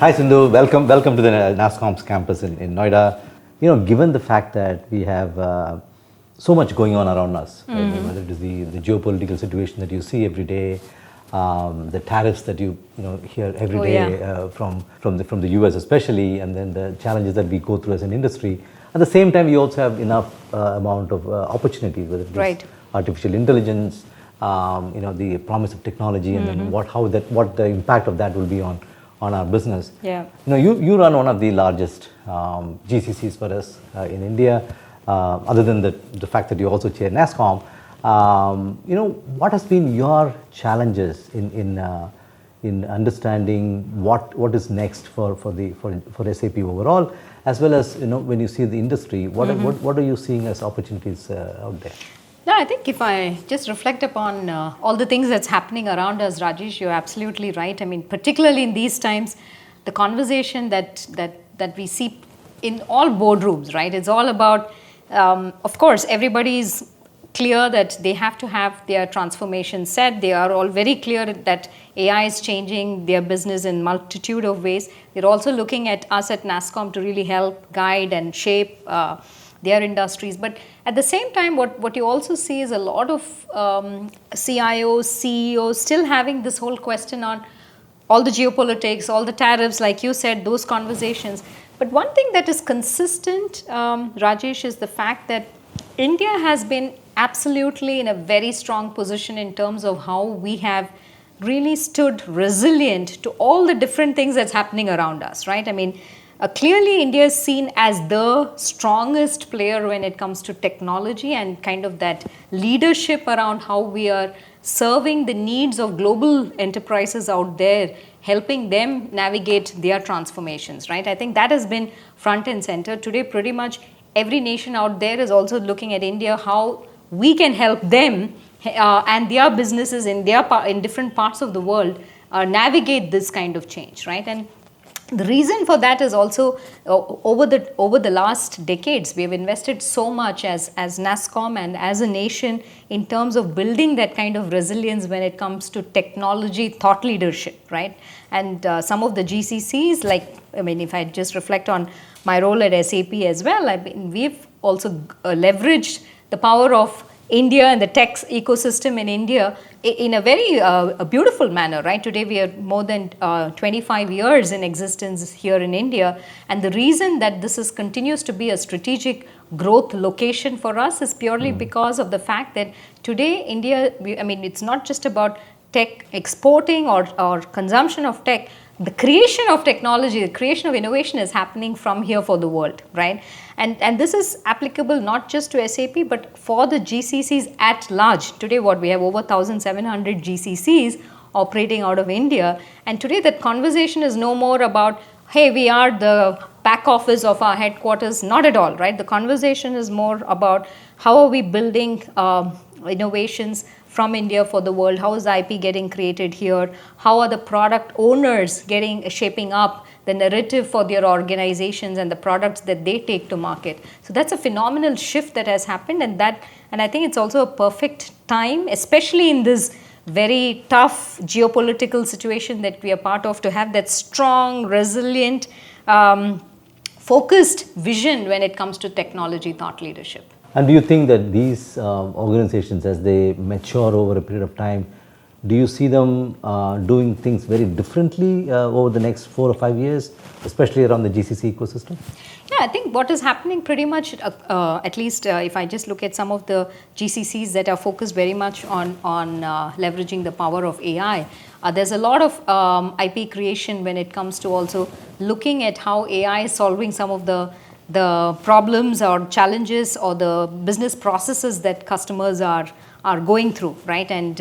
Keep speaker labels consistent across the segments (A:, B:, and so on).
A: Hi Sindhu, welcome to the Nasscom's campus in Noida. Given the fact that we have so much going on around us, right? Whether it is the geopolitical situation that you see every day, the tariffs that you hear every day from the US especially, and then the challenges that we go through as an industry. At the same time, you also have enough amount of opportunities, whether it is artificial intelligence, the promise of technology, and then what the impact of that will be on our business.
B: Yeah.
A: You run one of the largest GCCs for us in India. Other than the fact that you also chair Nasscom, what has been your challenges in understanding what is next for SAP overall, as well as when you see the industry, what are you seeing as opportunities out there?
B: No, I think if I just reflect upon all the things that's happening around us, Rajesh, you're absolutely right. I mean, particularly in these times, the conversation that we see in all boardrooms, right? It's all about, of course, everybody's clear that they have to have their transformation set. They are all very clear that AI is changing their business in multitude of ways. They're also looking at us at Nasscom to really help guide and shape their industries. But at the same time, what you also see is a lot of CIOs, CEOs still having this whole question on all the geopolitics, all the tariffs, like you said, those conversations. But one thing that is consistent, Rajesh, is the fact that India has been absolutely in a very strong position in terms of how we have really stood resilient to all the different things that's happening around us, right? I mean, clearly India is seen as the strongest player when it comes to technology and kind of that leadership around how we are serving the needs of global enterprises out there, helping them navigate their transformations, right? I think that has been front and center. Today, pretty much every nation out there is also looking at India, how we can help them and their businesses in different parts of the world navigate this kind of change, right? And the reason for that is also over the last decades, we have invested so much as Nasscom and as a nation in terms of building that kind of resilience when it comes to technology thought leadership, right? And some of the GCCs, if I just reflect on my role at SAP as well, we've also leveraged the power of India and the tech ecosystem in India in a very beautiful manner, right? Today we are more than 25 years in existence here in India, and the reason that this continues to be a strategic growth location for us is purely because of the fact that today India, it's not just about tech exporting or consumption of tech. The creation of technology, the creation of innovation is happening from here for the world, right? And this is applicable not just to SAP, but for the GCCs at large. Today, we have over 1,700 GCCs operating out of India. And today, that conversation is no more about, hey, we are the back office of our headquarters. Not at all, right? The conversation is more about how are we building innovations from India for the world, how is IP getting created here, how are the product owners shaping up the narrative for their organizations and the products that they take to market. So that's a phenomenal shift that has happened, and I think it's also a perfect time, especially in this very tough geopolitical situation that we are part of, to have that strong, resilient, focused vision when it comes to technology thought leadership.
A: And do you think that these organizations, as they mature over a period of time, do you see them doing things very differently over the next 4 or 5 years, especially around the GCC ecosystem?
B: Yeah, I think what is happening pretty much, at least if I just look at some of the GCCs that are focused very much on leveraging the power of AI, there's a lot of IP creation when it comes to also looking at how AI is solving some of the problems or challenges or the business processes that customers are going through, right? And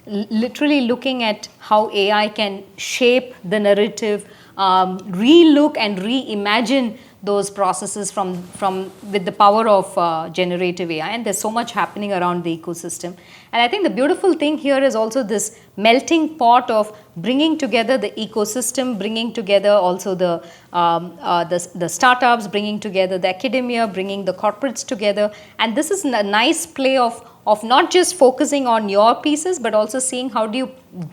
B: literally looking at how AI can shape the narrative, relook and reimagine those processes from with the power of generative AI. And there's so much happening around the ecosystem. And I think the beautiful thing here is also this melting pot of bringing together the ecosystem, bringing together also the startups, bringing together the academia, bringing the corporates together. And this is a nice play of not just focusing on your pieces, but also seeing how do you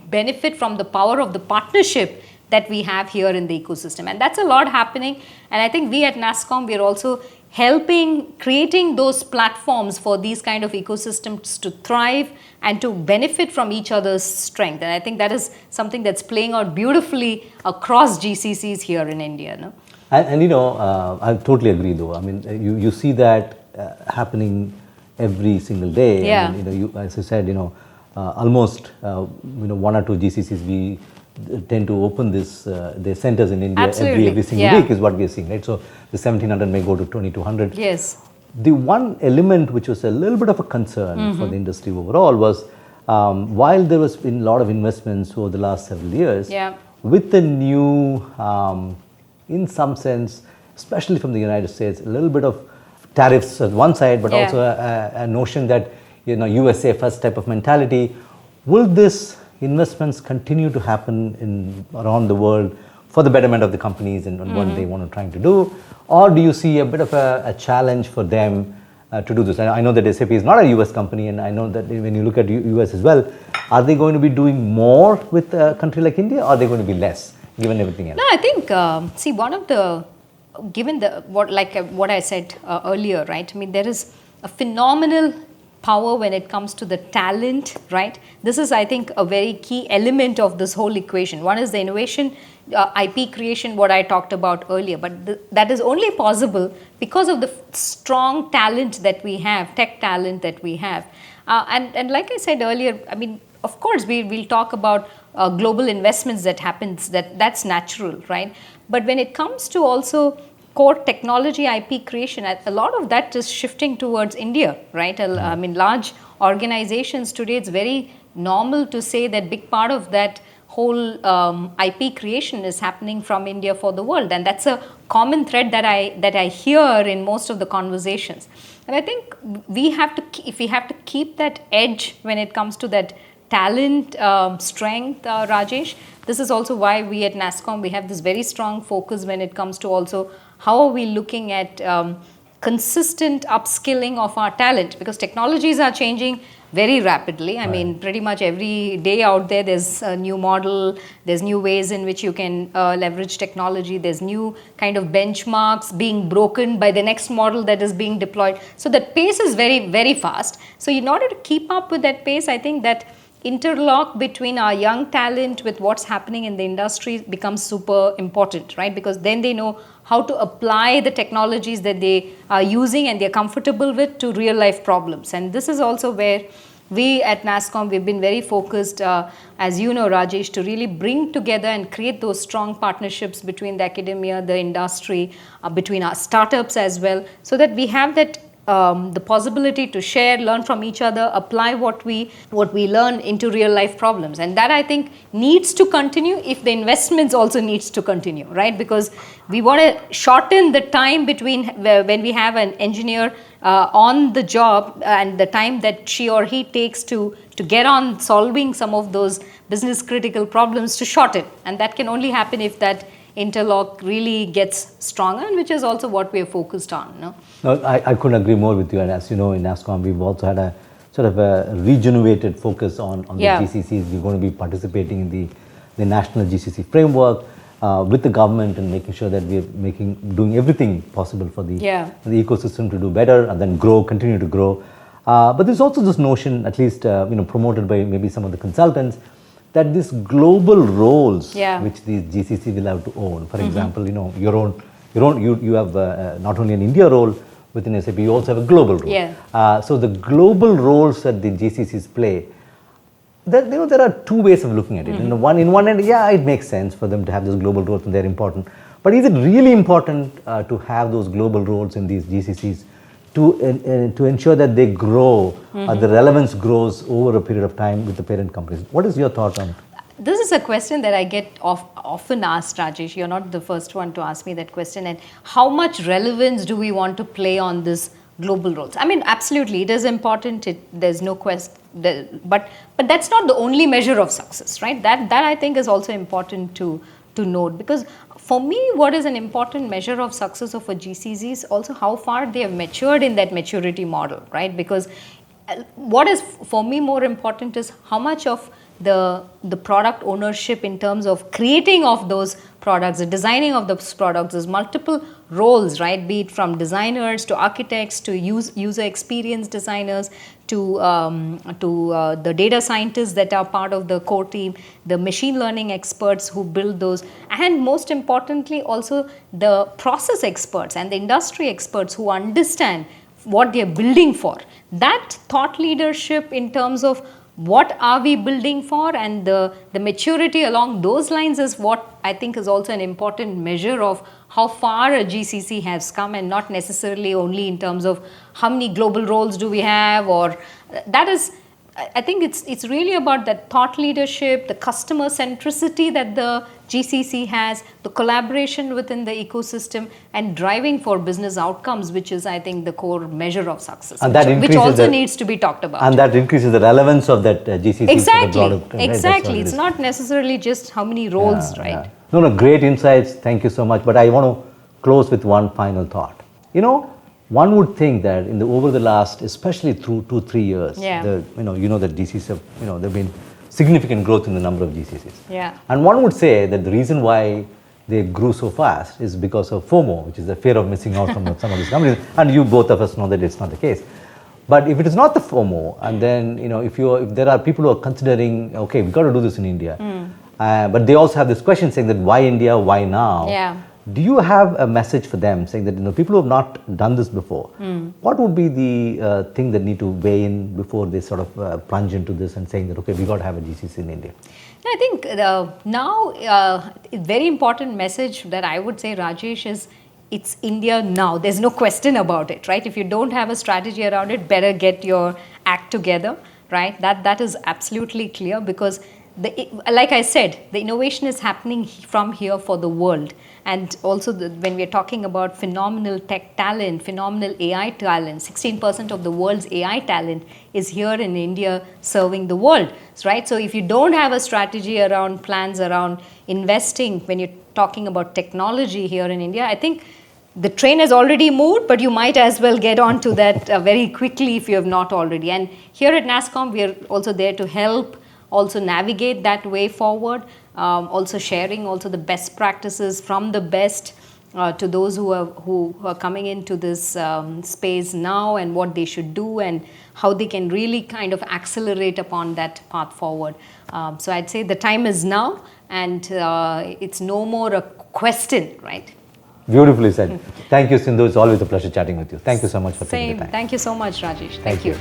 B: benefit from the power of the partnership that we have here in the ecosystem. And that's a lot happening. And I think we at Nasscom, we are also helping creating those platforms for these kind of ecosystems to thrive and to benefit from each other's strength. And I think that is something that's playing out beautifully across GCCs here in India. No?
A: And I totally agree though. I mean, you see that happening every single day.
B: Yeah.
A: And, you, as I said, almost one or two GCCs we tend to open their centers in India every single week is what we are seeing, right? So the 1700 may go to 2200.
B: Yes.
A: The one element which was a little bit of a concern for the industry overall was while there was been a lot of investments over the last several years, with the new, in some sense, especially from the United States, a little bit of tariffs at one side, but also a notion that USA first type of mentality. Will this investments continue to happen around the world for the betterment of the companies and what they want to trying to do, or do you see a bit of a challenge for them to do this? I know that SAP is not a US company, and I know that when you look at US as well, are they going to be doing more with a country like India, or are they going to be less given everything else?
B: No, I think see, one of the given the what I said earlier, right? I mean, there is a phenomenal power when it comes to the talent, right? This is, I think, a very key element of this whole equation. One is the innovation, IP creation, what I talked about earlier, but that is only possible because of the strong talent that we have, tech talent that we have. And like I said earlier, I mean, of course, we'll talk about global investments that happens, that's natural, right? But when it comes to also core technology IP creation, a lot of that is shifting towards India, right? I mean, large organizations today, it's very normal to say that big part of that whole IP creation is happening from India for the world, and that's a common thread that I hear in most of the conversations. And I think if we have to keep that edge when it comes to that talent strength, Rajesh, this is also why we at Nasscom, we have this very strong focus when it comes to also how are we looking at consistent upskilling of our talent, because technologies are changing very rapidly. I mean, pretty much every day out there, there's a new model, there's new ways in which you can leverage technology, there's new kind of benchmarks being broken by the next model that is being deployed. So that pace is very, very fast. So in order to keep up with that pace, I think that interlock between our young talent with what's happening in the industry becomes super important, right? Because then they know how to apply the technologies that they are using and they're comfortable with to real life problems. And this is also where we at Nasscom, we've been very focused, as you know, Rajesh, to really bring together and create those strong partnerships between the academia, the industry, between our startups as well, so that we have that the possibility to share, learn from each other, apply what we learn into real life problems. And that, I think, needs to continue if the investments also needs to continue, right? Because we want to shorten the time between when we have an engineer on the job and the time that she or he takes to get on solving some of those business critical problems, to shorten. And that can only happen if that interlock really gets stronger, and which is also what we are focused on.
A: No, I couldn't agree more with you. And as you know, in Nasscom, we've also had a sort of a regenerated focus on the GCCs. We're going to be participating in the national GCC framework with the government and making sure that we're doing everything possible for the ecosystem to do better and then continue to grow. But there's also this notion, at least promoted by maybe some of the consultants, that these global roles which these GCC will have to own. For example, you have not only an India role within SAP, you also have a global role. So the global roles that the GCCs play, there are two ways of looking at it. In one end, it makes sense for them to have those global roles and they're important. But is it really important to have those global roles in these GCCs to ensure that they grow, the relevance grows over a period of time with the parent companies? What is your thought on it?
B: This is a question that I get often asked, Rajesh. You're not the first one to ask me that question. And how much relevance do we want to play on this global roles? I mean, absolutely, it is important. There's no question. But that's not the only measure of success, right? That I think is also important to note, because for me, what is an important measure of success of a GCC is also how far they have matured in that maturity model, right? Because what is for me more important is how much of the product ownership in terms of creating of those products, the designing of those products. There's multiple roles, right? Be it from designers to architects to user experience designers to the data scientists that are part of the core team, the machine learning experts who build those, and most importantly also the process experts and the industry experts who understand what they're building for. That thought leadership in terms of what are we building for, and the maturity along those lines is what I think is also an important measure of how far a GCC has come, and not necessarily only in terms of how many global roles do we have, or that is, I think it's really about that thought leadership, the customer centricity that the GCC has, the collaboration within the ecosystem, and driving for business outcomes, which is, I think, the core measure of success,
A: and
B: which also needs to be talked about.
A: And that increases the relevance of that GCC.
B: Exactly, exactly. It's not necessarily just how many roles, right?
A: Yeah. No, great insights. Thank you so much. But I want to close with one final thought. One would think that over the last, especially through 2-3 years, that GCCs have, there've been significant growth in the number of GCCs.
B: Yeah.
A: And one would say that the reason why they grew so fast is because of FOMO, which is the fear of missing out from some of these companies. And you both of us know that it's not the case. But if it is not the FOMO, and then if there are people who are considering, okay, we got to do this in India, but they also have this question saying that why India, why now?
B: Yeah.
A: Do you have a message for them saying that people who have not done this before, what would be the thing that need to weigh in before they sort of plunge into this and saying that, okay, we got to have a GCC in India?
B: I think now a very important message that I would say, Rajesh, is it's India now. There's no question about it, right? If you don't have a strategy around it, better get your act together, right? That is absolutely clear, because like I said, the innovation is happening from here for the world. And also when we're talking about phenomenal tech talent, phenomenal AI talent, 16% of the world's AI talent is here in India serving the world, right? So if you don't have a strategy around plans around investing, when you're talking about technology here in India, I think the train has already moved, but you might as well get onto that very quickly if you have not already. And here at Nasscom, we are also there to help also navigate that way forward, also sharing also the best practices from the best to those who are coming into this space now, and what they should do and how they can really kind of accelerate upon that path forward. So I'd say the time is now, and it's no more a question, right?
A: Beautifully said. Thank you, Sindhu. It's always a pleasure chatting with you. Thank you so much for taking the time.
B: Thank you so much, Rajesh. Thank you.